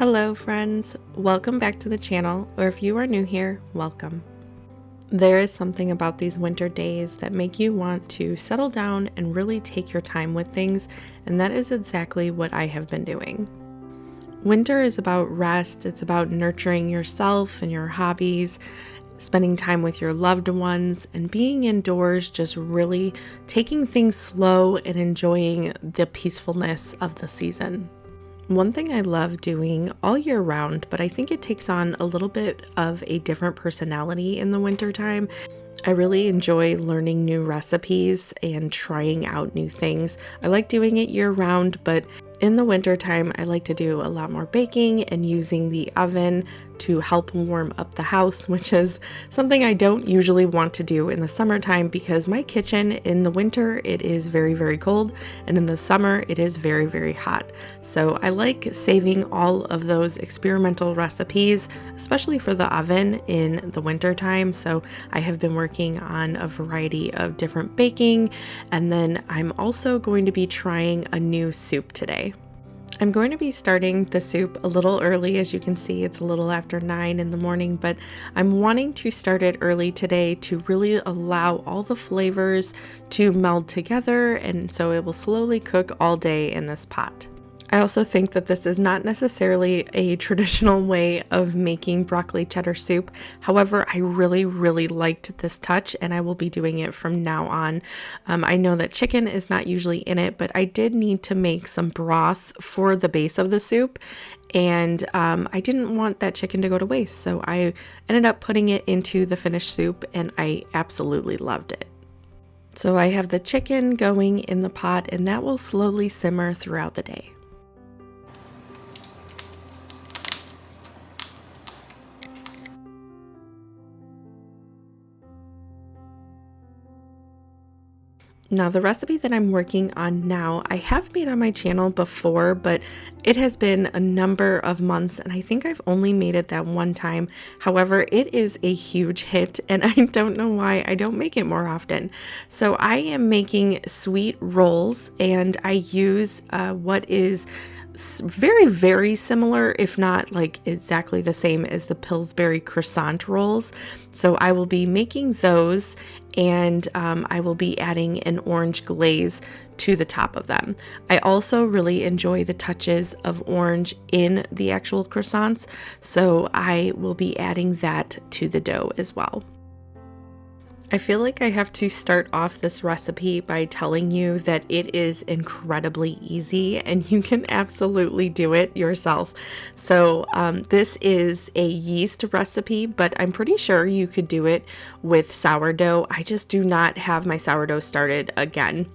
Hello friends, welcome back to the channel, or if you are new here, welcome. There is something about these winter days that make you want to settle down and really take your time with things, and that is exactly what I have been doing. Winter is about rest, it's about nurturing yourself and your hobbies, spending time with your loved ones, and being indoors, just really taking things slow and enjoying the peacefulness of the season. One thing I love doing all year round, but I think it takes on a little bit of a different personality in the wintertime. I really enjoy learning new recipes and trying out new things. I like doing it year round, but in the wintertime, I like to do a lot more baking and using the oven to help warm up the house, which is something I don't usually want to do in the summertime because my kitchen in the winter, it is very, very cold, and in the summer, it is very, very hot. So I like saving all of those experimental recipes, especially for the oven in the wintertime. So I have been working on a variety of different baking, and then I'm also going to be trying a new soup today. I'm going to be starting the soup a little early. As you can see, it's a little after 9 in the morning, but I'm wanting to start it early today to really allow all the flavors to meld together, and so it will slowly cook all day in this pot. I also think that this is not necessarily a traditional way of making broccoli cheddar soup. However, I really liked this touch, and I will be doing it from now on. I know that chicken is not usually in it, but I did need to make some broth for the base of the soup, and I didn't want that chicken to go to waste, so I ended up putting it into the finished soup, and I absolutely loved it. So I have the chicken going in the pot, and that will slowly simmer throughout the day. Now, the recipe that I'm working on now, I have made on my channel before, but it has been a number of months, and I think I've only made it that one time. However, it is a huge hit, and I don't know why I don't make it more often. So I am making sweet rolls, and I use what is very similar, if not like exactly the same as the Pillsbury croissant rolls. So I will be making those, and I will be adding an orange glaze to the top of them. I also really enjoy the touches of orange in the actual croissants, so I will be adding that to the dough as well. I feel like I have to start off this recipe by telling you that it is incredibly easy and you can absolutely do it yourself. So this is a yeast recipe, but I'm pretty sure you could do it with sourdough. I just do not have my sourdough started again.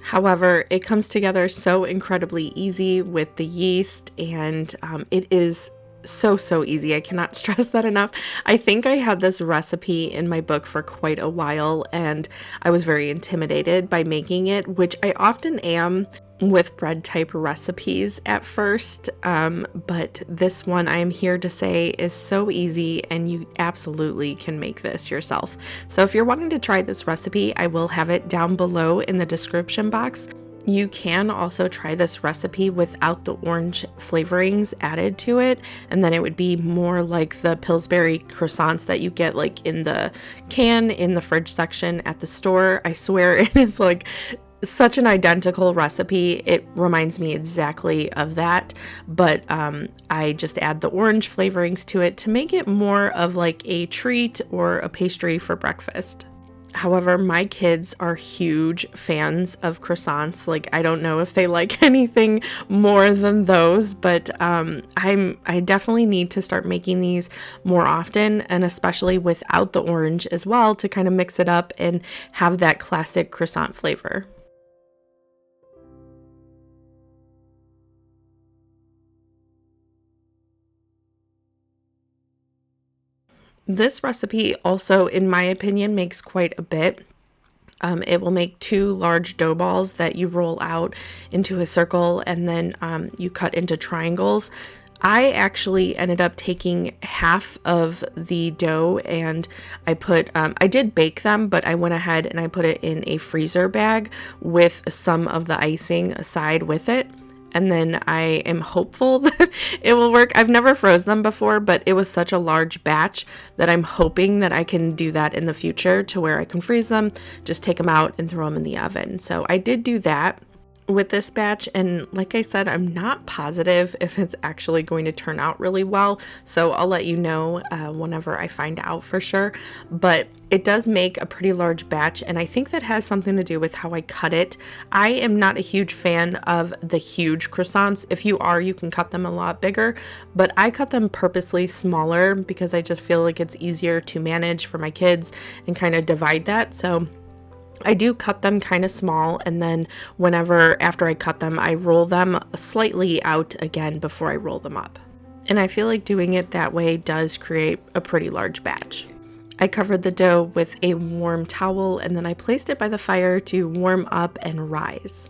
However, it comes together so incredibly easy with the yeast, and it is so easy. I cannot stress that enough. I think I had this recipe in my book for quite a while, and I was very intimidated by making it, which I often am with bread type recipes at first, but this one I am here to say is so easy, and you absolutely can make this yourself. So if you're wanting to try this recipe, I will have it down below in the description box. You can also try this recipe without the orange flavorings added to it, and then it would be more like the Pillsbury croissants that you get like in the can in the fridge section at the store. I swear it is like such an identical recipe. It reminds me exactly of that, but I just add the orange flavorings to it to make it more of like a treat or a pastry for breakfast. However, my kids are huge fans of croissants. Like, I don't know if they like anything more than those, but I definitely need to start making these more often, and especially without the orange as well, to kind of mix it up and have that classic croissant flavor. This recipe also, in my opinion, makes quite a bit. It will make 2 large dough balls that you roll out into a circle, and then you cut into triangles. I actually ended up taking half of the dough, and I did bake them, but I went ahead and I put it in a freezer bag with some of the icing aside with it. and then I am hopeful that it will work. I've never froze them before, but it was such a large batch that I'm hoping that I can do that in the future to where I can freeze them, just take them out and throw them in the oven. So I did do that with this batch, and like I said, I'm not positive if it's actually going to turn out really well, so I'll let you know whenever I find out for sure. But it does make a pretty large batch, and I think that has something to do with how I cut it. I am not a huge fan of the huge croissants. If you are, you can cut them a lot bigger, but I cut them purposely smaller because I just feel like it's easier to manage for my kids and kind of divide that. So I do cut them kind of small, and then after I cut them, I roll them slightly out again before I roll them up. And I feel like doing it that way does create a pretty large batch. I covered the dough with a warm towel, and then I placed it by the fire to warm up and rise.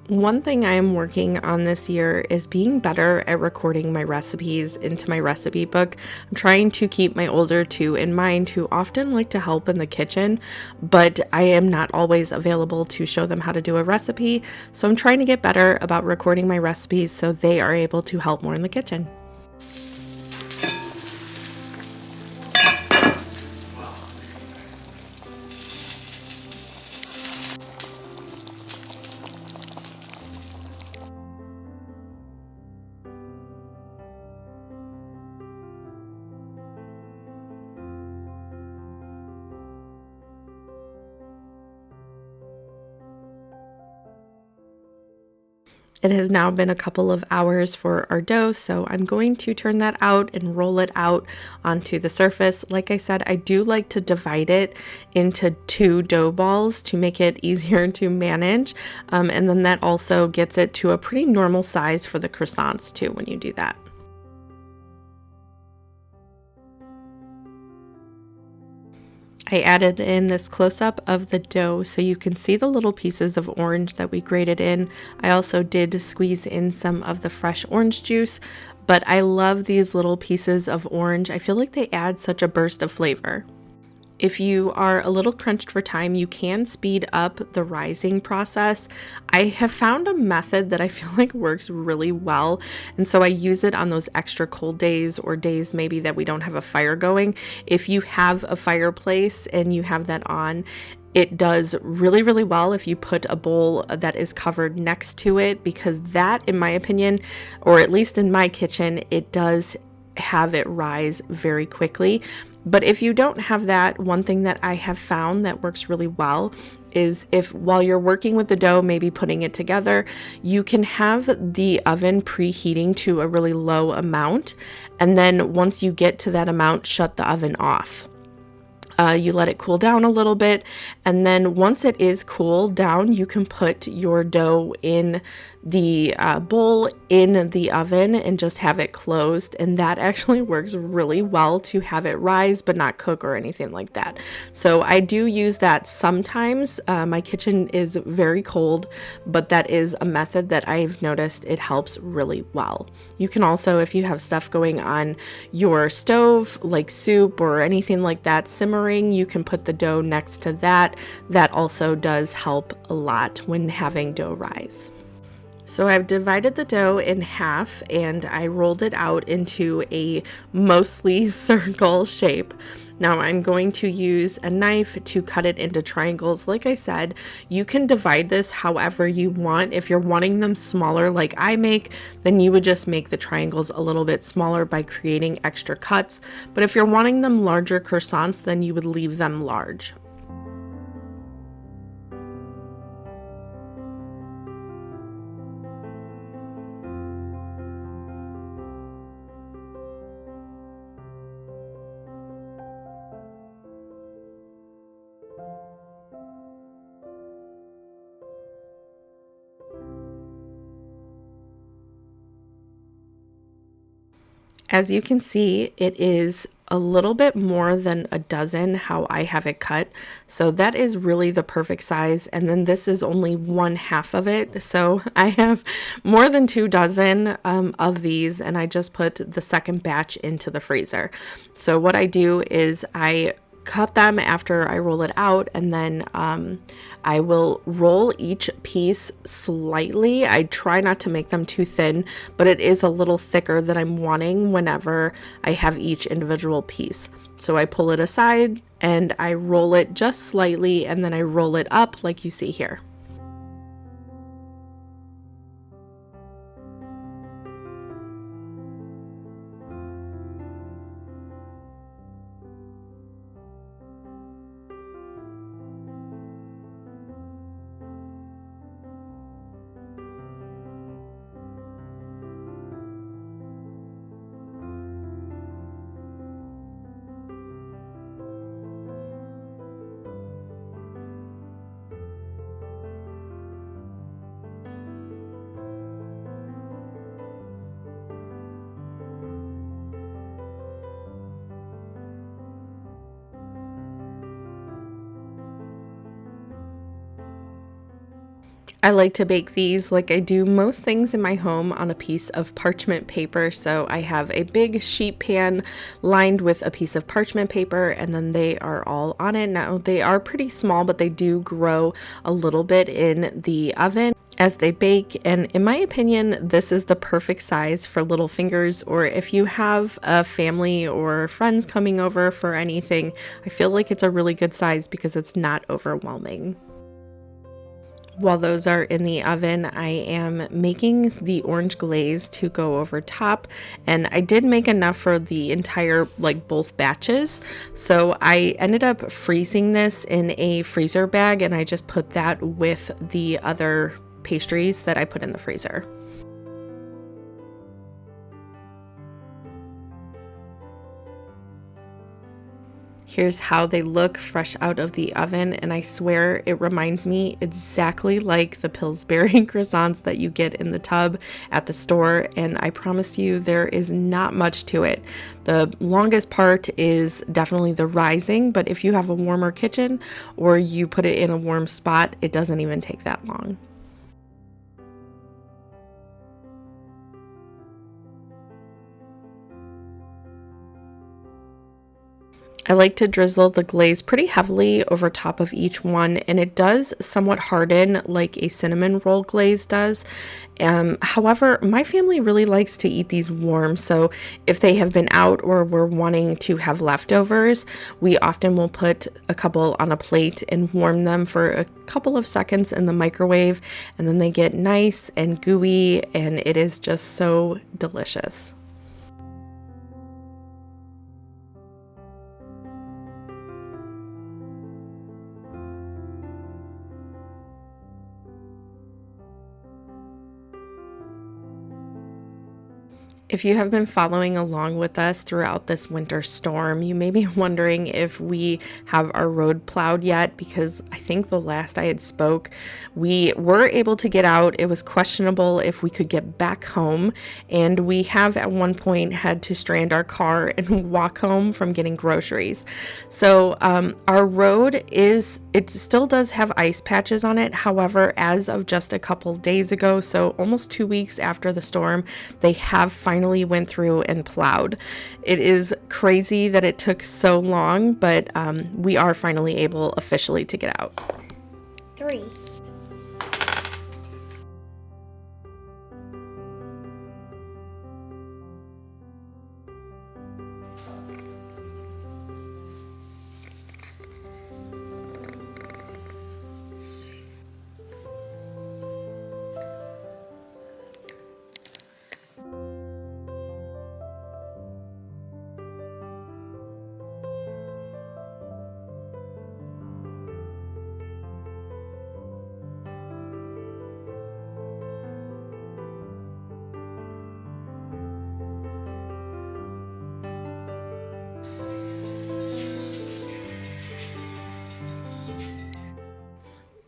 One thing I am working on this year is being better at recording my recipes into my recipe book. I'm trying to keep my older two in mind who often like to help in the kitchen, but I am not always available to show them how to do a recipe. So I'm trying to get better about recording my recipes so they are able to help more in the kitchen. It has now been a couple of hours for our dough, so I'm going to turn that out and roll it out onto the surface. Like I said, I do like to divide it into 2 dough balls to make it easier to manage, and then that also gets it to a pretty normal size for the croissants too when you do that. I added in this close-up of the dough so you can see the little pieces of orange that we grated in. I also did squeeze in some of the fresh orange juice, but I love these little pieces of orange. I feel like they add such a burst of flavor. If you are a little crunched for time, you can speed up the rising process. I have found a method that I feel like works really well, and so I use it on those extra cold days or days maybe that we don't have a fire going. If you have a fireplace and you have that on, it does really, really well if you put a bowl that is covered next to it, because that, in my opinion, or at least in my kitchen, it does have it rise very quickly. But if you don't have that, one thing that I have found that works really well is if while you're working with the dough, maybe putting it together, you can have the oven preheating to a really low amount. And then once you get to that amount, shut the oven off. You let it cool down a little bit, and then once it is cooled down, you can put your dough in the bowl in the oven and just have it closed, and that actually works really well to have it rise but not cook or anything like that. So I do use that sometimes. My kitchen is very cold, but that is a method that I've noticed it helps really well. You can also, if you have stuff going on your stove like soup or anything like that simmering, you can put the dough next to that. That also does help a lot when having dough rise. So I've divided the dough in half and I rolled it out into a mostly circle shape. Now I'm going to use a knife to cut it into triangles. Like I said, you can divide this however you want. If you're wanting them smaller like I make, then you would just make the triangles a little bit smaller by creating extra cuts. But if you're wanting them larger croissants, then you would leave them large. As you can see, it is a little bit more than a dozen how I have it cut. So that is really the perfect size. And then this is only 1/2 of it. So I have more than 2 dozen of these, and I just put the second batch into the freezer. So what I do is I cut them after I roll it out, and then I will roll each piece slightly. I try not to make them too thin, but it is a little thicker than I'm wanting whenever I have each individual piece. So I pull it aside and I roll it just slightly, and then I roll it up like you see here. I like to bake these like I do most things in my home on a piece of parchment paper. So I have a big sheet pan lined with a piece of parchment paper, and then they are all on it. Now they are pretty small, but they do grow a little bit in the oven as they bake, and in my opinion this is the perfect size for little fingers, or if you have a family or friends coming over for anything. I feel like it's a really good size because it's not overwhelming. While those are in the oven, I am making the orange glaze to go over top, and I did make enough for the entire, like both batches. So I ended up freezing this in a freezer bag, and I just put that with the other pastries that I put in the freezer. Here's how they look fresh out of the oven, and I swear it reminds me exactly like the Pillsbury croissants that you get in the tub at the store, and I promise you there is not much to it. The longest part is definitely the rising, but if you have a warmer kitchen or you put it in a warm spot, it doesn't even take that long. I like to drizzle the glaze pretty heavily over top of each one, and it does somewhat harden like a cinnamon roll glaze does. However, my family really likes to eat these warm, so if they have been out or we're wanting to have leftovers, we often will put a couple on a plate and warm them for a couple of seconds in the microwave, and then they get nice and gooey, and it is just so delicious. If you have been following along with us throughout this winter storm, you may be wondering if we have our road plowed yet, because I think the last I had spoke, we were able to get out. It was questionable if we could get back home, and we have at one point had to strand our car and walk home from getting groceries. So our road it still does have ice patches on it. However, as of just a couple days ago, so almost 2 weeks after the storm, they have finally went through and plowed. It is crazy that it took so long, but we are finally able officially to get out. 3.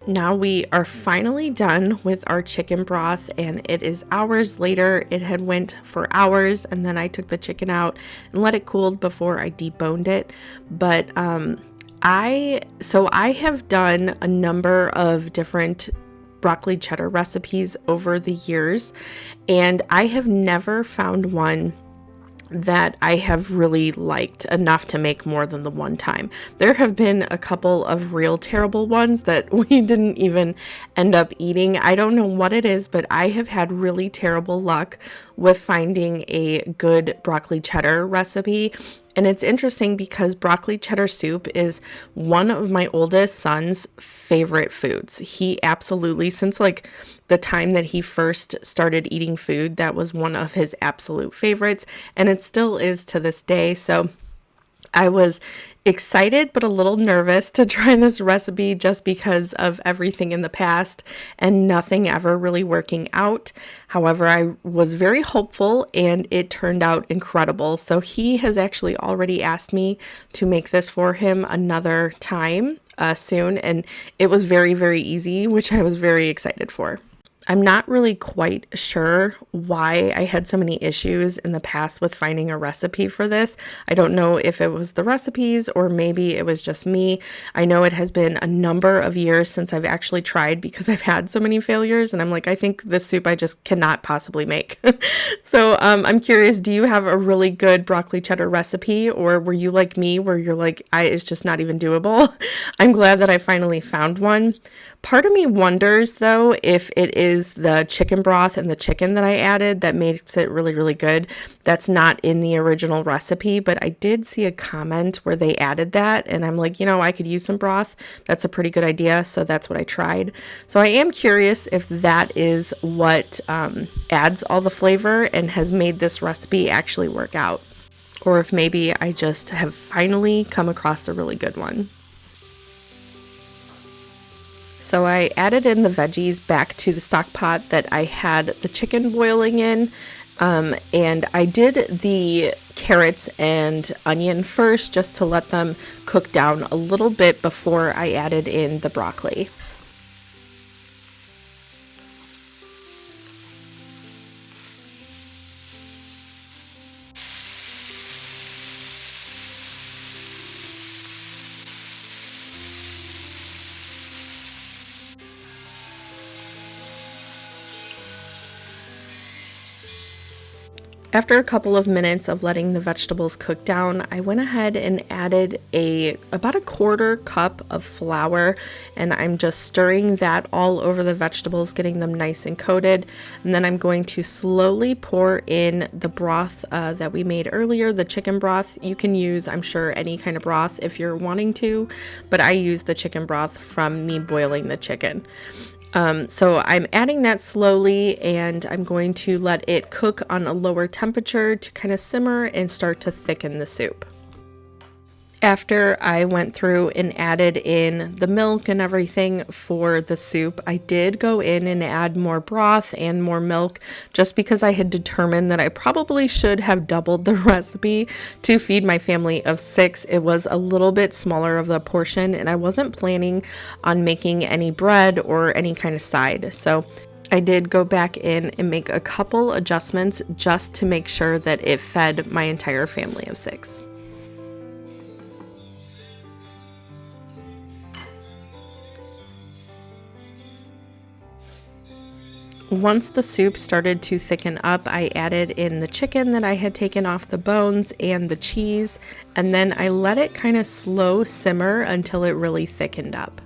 Now we are finally done with our chicken broth, and it is hours later. It had went for hours, and then I took the chicken out and let it cool before I deboned it. But I have done a number of different broccoli cheddar recipes over the years, and I have never found one that I have really liked enough to make more than the one time. There have been a couple of real terrible ones that we didn't even end up eating. I don't know what it is, but I have had really terrible luck with finding a good broccoli cheddar recipe. And it's interesting because broccoli cheddar soup is one of my oldest son's favorite foods. He absolutely, since like the time that he first started eating food, that was one of his absolute favorites, and it still is to this day. So I was excited but a little nervous to try this recipe just because of everything in the past and nothing ever really working out. However, I was very hopeful and it turned out incredible. So he has actually already asked me to make this for him another time soon, and it was very, very easy, which I was very excited for. I'm not really quite sure why I had so many issues in the past with finding a recipe for this. I don't know if it was the recipes or maybe it was just me. I know it has been a number of years since I've actually tried because I've had so many failures, and I'm like, I think this soup I just cannot possibly make. So I'm curious, do you have a really good broccoli cheddar recipe, or were you like me where you're like, it's just not even doable? I'm glad that I finally found one. Part of me wonders, though, if it is the chicken broth and the chicken that I added that makes it really, really good. That's not in the original recipe, but I did see a comment where they added that, and I'm like, I could use some broth. That's a pretty good idea, so that's what I tried. So I am curious if that is what adds all the flavor and has made this recipe actually work out, or if maybe I just have finally come across a really good one. So I added in the veggies back to the stock pot that I had the chicken boiling in. And I did the carrots and onion first just to let them cook down a little bit before I added in the broccoli. After a couple of minutes of letting the vegetables cook down, I went ahead and added about a quarter cup of flour, and I'm just stirring that all over the vegetables, getting them nice and coated. And then I'm going to slowly pour in the broth that we made earlier, the chicken broth. You can use, I'm sure, any kind of broth if you're wanting to, but I use the chicken broth from me boiling the chicken. So I'm adding that slowly, and I'm going to let it cook on a lower temperature to kind of simmer and start to thicken the soup. After I went through and added in the milk and everything for the soup, I did go in and add more broth and more milk just because I had determined that I probably should have doubled the recipe to feed my family of 6. It was a little bit smaller of the portion, and I wasn't planning on making any bread or any kind of side. So I did go back in and make a couple adjustments just to make sure that it fed my entire family of 6. Once the soup started to thicken up, I added in the chicken that I had taken off the bones and the cheese, and then I let it kind of slow simmer until it really thickened up.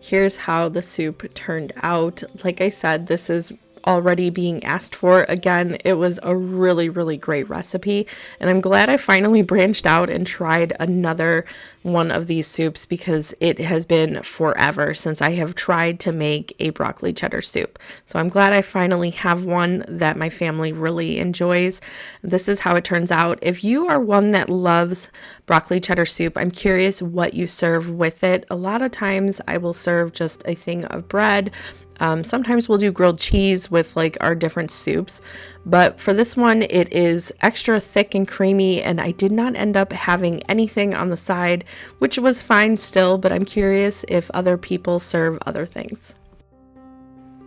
Here's how the soup turned out. Like I said, this is already being asked for again. It was a really, really great recipe, and I'm glad I finally branched out and tried another one of these soups because it has been forever since I have tried to make a broccoli cheddar soup. So I'm glad I finally have one that my family really enjoys. This is how it turns out. If you are one that loves broccoli cheddar soup, I'm curious what you serve with it. A lot of times I will serve just a thing of bread. Sometimes we'll do grilled cheese with like our different soups, but for this one it is extra thick and creamy, and I did not end up having anything on the side, which was fine still, but I'm curious if other people serve other things.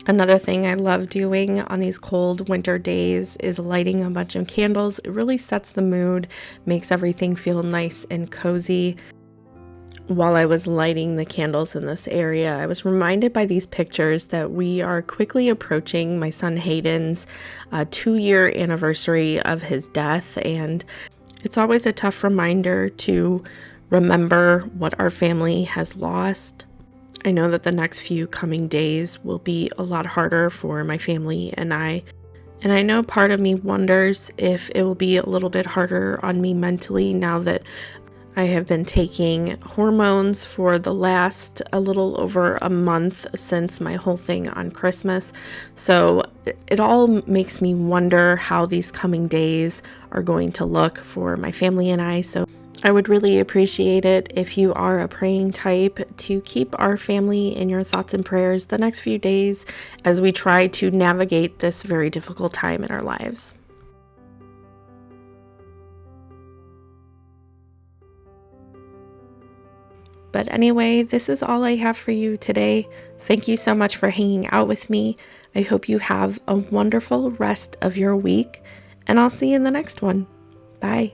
Another thing I love doing on these cold winter days is lighting a bunch of candles. It really sets the mood, makes everything feel nice and cozy. While I was lighting the candles in this area, I was reminded by these pictures that we are quickly approaching my son Hayden's 2-year anniversary of his death, and it's always a tough reminder to remember what our family has lost. I know that the next few coming days will be a lot harder for my family and I know part of me wonders if it will be a little bit harder on me mentally now that I have been taking hormones for the last a little over a month since my whole thing on Christmas. So it all makes me wonder how these coming days are going to look for my family and I. So I would really appreciate it if you are a praying type to keep our family in your thoughts and prayers the next few days as we try to navigate this very difficult time in our lives. But anyway, this is all I have for you today. Thank you so much for hanging out with me. I hope you have a wonderful rest of your week, and I'll see you in the next one. Bye.